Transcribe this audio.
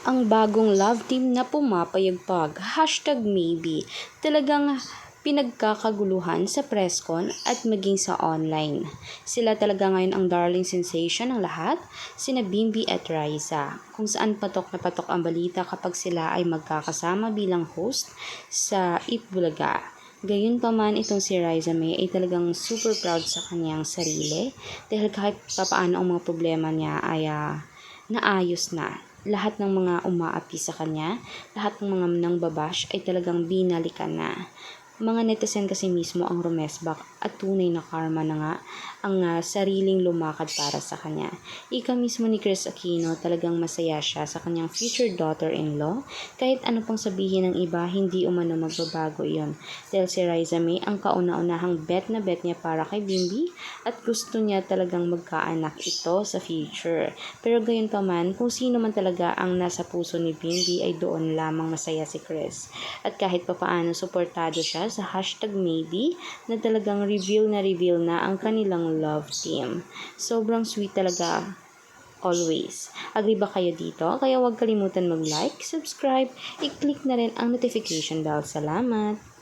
ang bagong love team na pumapayagpag, #maybe. Talagang pinagkakaguluhan sa presscon at maging sa online. Sila talaga ngayon ang darling sensation ng lahat, sina Bimbi at Raisa, kung saan patok na patok ang balita kapag sila ay magkakasama bilang host sa Eat Bulaga. Gayunpaman, itong si Raisa May ay talagang super proud sa kanyang sarili dahil kahit papaano ang mga problema niya ay naayos na. Lahat ng mga umaapi sa kanya, lahat ng mga nangbabash ay talagang binalikan na. Mga netizen kasi mismo ang rumesbak at tunay na karma na nga ang sariling lumakad para sa kanya. Ika mismo ni Chris Aquino, talagang masaya siya sa kanyang future daughter-in-law. Kahit ano pang sabihin ng iba, hindi umano magbabago iyon. Dahil si Raisa May ang kauna-unahang bet na bet niya para kay Bimbi at gusto niya talagang magkaanak ito sa future. Pero gayon pa man, kung sino man talaga ang nasa puso ni Bimbi ay doon lamang masaya si Chris. At kahit papaano suportado siya sa #maybe na talagang reveal na ang kanilang love team. Sobrang sweet talaga always. Agree ba kayo dito? Kaya huwag kalimutan mag-like, subscribe, i-click na rin ang notification bell. Salamat!